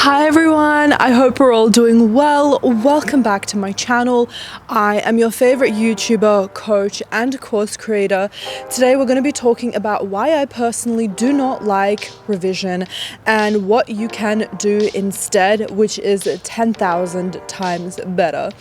Hi everyone, I hope we're all doing well. Welcome back to my channel. I am your favorite YouTuber, coach, and course creator. Today we're going to be talking about why I personally do not like revision and what you can do instead, which is 10,000 times better.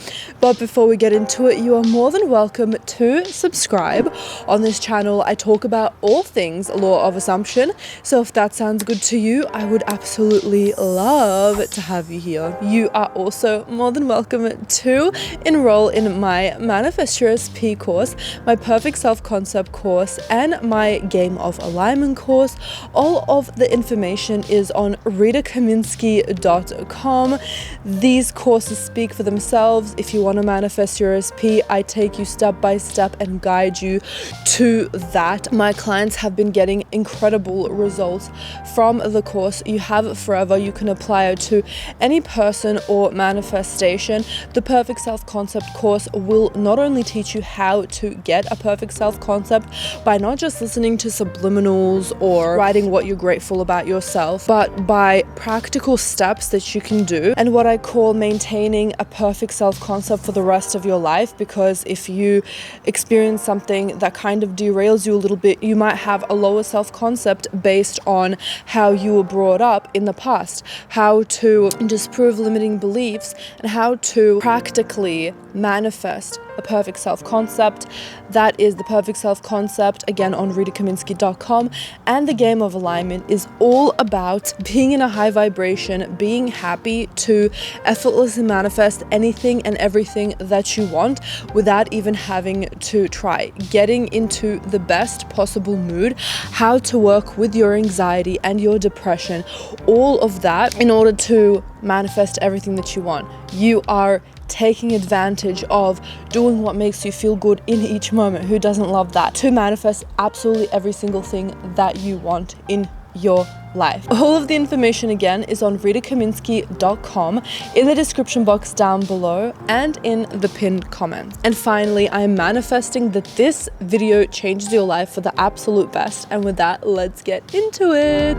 But before we get into it, you are more than welcome to subscribe. On this channel, I talk about all things law of assumption. So if that sounds good to you, I would absolutely love to have you here. You are also more than welcome to enroll in my Manifest Your SP course, my Perfect Self-Concept course, and my Game of Alignment course. All of the information is on Kaminski.com. These courses speak for themselves. If you want to manifest your SP, I take you step by step and guide you to that. My clients have been getting incredible results from the course. You have it forever. You can apply it to any person or manifestation. The Perfect Self-Concept course will not only teach you how to get a perfect self-concept by not just listening to subliminals or writing what you're grateful about yourself, but by practical steps that you can do and what I call maintaining a perfect self-concept for the rest of your life. Because if you experience something that kind of derails you a little bit, you might have a lower self-concept based on how you were brought up in the past, how to disprove limiting beliefs, and how to practically manifest a perfect self-concept. That is the Perfect Self-Concept, again on RitaKaminski.com. And the Game of Alignment is all about being in a high vibration, being happy to effortlessly manifest anything and everything that you want without even having to try. Getting into the best possible mood, how to work with your anxiety and your depression, all of that in order to manifest everything that you want. You are taking advantage of doing what makes you feel good in each moment. Who doesn't love that? To manifest absolutely every single thing that you want in your life. All of the information again is on RitaKaminski.com, in the description box down below, and in the pinned comment. And finally, I am manifesting that this video changes your life for the absolute best. And with that, let's get into it.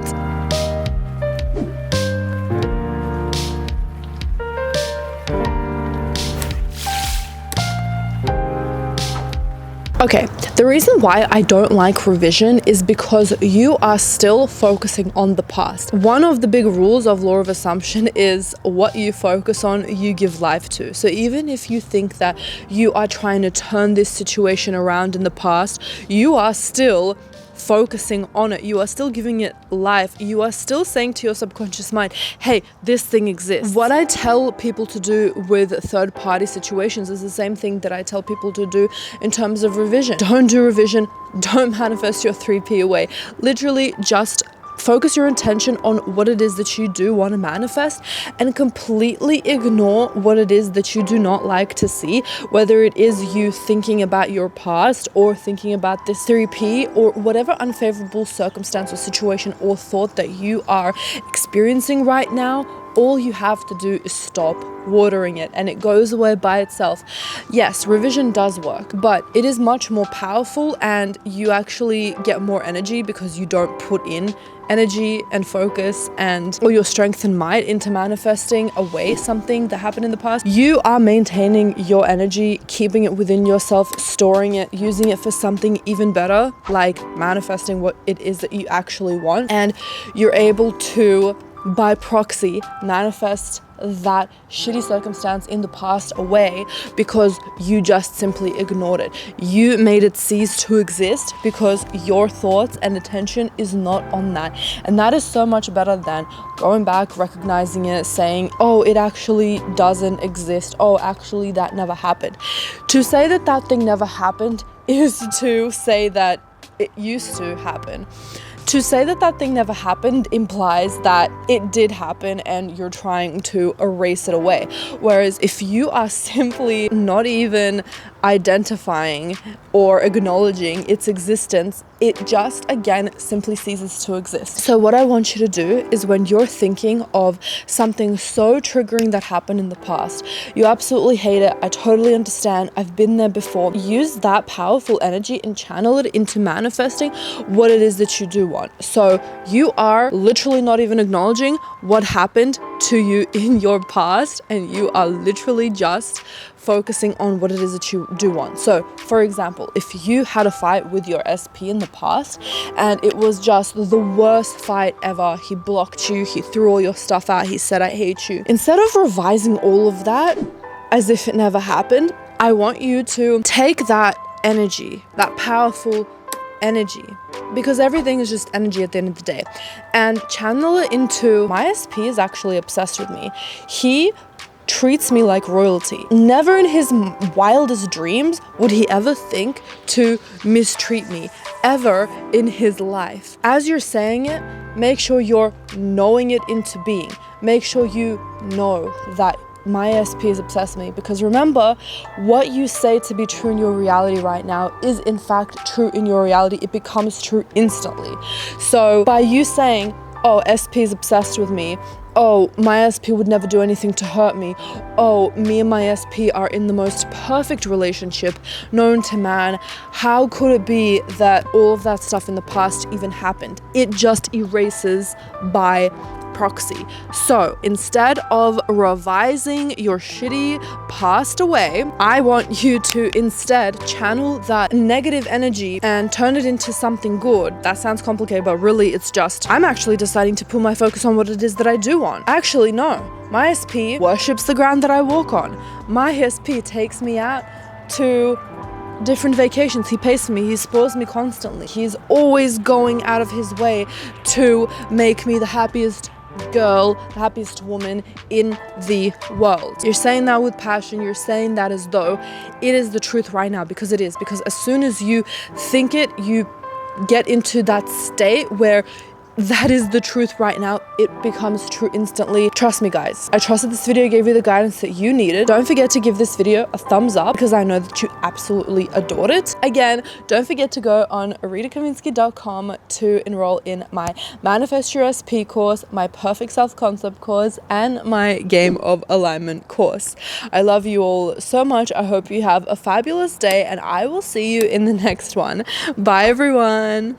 Okay, the reason why I don't like revision is because you are still focusing on the past. One of the big rules of law of assumption is what you focus on, you give life to. So even if you think that you are trying to turn this situation around in the past, you are still focusing on it. You are still giving it life. You are still saying to your subconscious mind, hey, this thing exists. What I tell people to do with third-party situations is the same thing that I tell people to do in terms of revision. Don't do revision. Don't manifest your 3P away. Literally just focus your intention on what it is that you do want to manifest and completely ignore what it is that you do not like to see, whether it is you thinking about your past or thinking about this 3P or whatever unfavorable circumstance or situation or thought that you are experiencing right now. All you have to do is stop watering it and it goes away by itself. Yes, revision does work, but it is much more powerful and you actually get more energy because you don't put in energy and focus and or your strength and might into manifesting away something that happened in the past. You are maintaining your energy, keeping it within yourself, storing it, using it for something even better, like manifesting what it is that you actually want. And you're able to, by proxy, manifest that shitty circumstance in the past away because you just simply ignored it. You made it cease to exist because your thoughts and attention is not on that. And that is so much better than going back, recognizing it, saying, oh, it actually doesn't exist. Oh, actually that never happened. To say that that thing never happened is to say that it used to happen. To say that that thing never happened implies that it did happen and you're trying to erase it away. Whereas if you are simply not even identifying or acknowledging its existence, it just, again, simply ceases to exist. So what I want you to do is, when you're thinking of something so triggering that happened in the past, you absolutely hate it, I totally understand, I've been there before, use that powerful energy and channel it into manifesting what it is that you do want. So you are literally not even acknowledging what happened to you in your past, and you are literally just focusing on what it is that you do want. So for example, if you had a fight with your SP in the past and it was just the worst fight ever, he blocked you, he threw all your stuff out, he said I hate you, instead of revising all of that as if it never happened, I want you to take that energy, that powerful energy, because everything is just energy at the end of the day, and channel it into, my SP is actually obsessed with me. He treats me like royalty. Never in his wildest dreams would he ever think to mistreat me, ever in his life. As you're saying it, make sure you're knowing it into being. Make sure you know that my SP is obsessed with me, because remember, what you say to be true in your reality right now is in fact true in your reality. It becomes true instantly. So by you saying, oh, SP is obsessed with me, oh, my SP would never do anything to hurt me, oh, me and my SP are in the most perfect relationship known to man, how could it be that all of that stuff in the past even happened? It just erases by proxy. So instead of revising your shitty past away, I want you to instead channel that negative energy and turn it into something good. That sounds complicated, but really it's just, I'm actually deciding to put my focus on what it is that I do want. Actually, no. My SP worships the ground that I walk on. My SP takes me out to different vacations. He pays for me, he spoils me constantly. He's always going out of his way to make me the happiest girl, the happiest woman in the world. You're saying that with passion, you're saying that as though it is the truth right now, because it is. Because as soon as you think it, you get into that state where that is the truth right now, it becomes true instantly. Trust me guys, I trust that this video gave you the guidance that you needed. Don't forget to give this video a thumbs up, because I know that you absolutely adored it. Again, don't forget to go on ritakaminski.com to enroll in my Manifest Your SP course, my Perfect Self-Concept course, and my Game of Alignment course. I love you all so much. I hope you have a fabulous day, and I will see you in the next one. Bye everyone.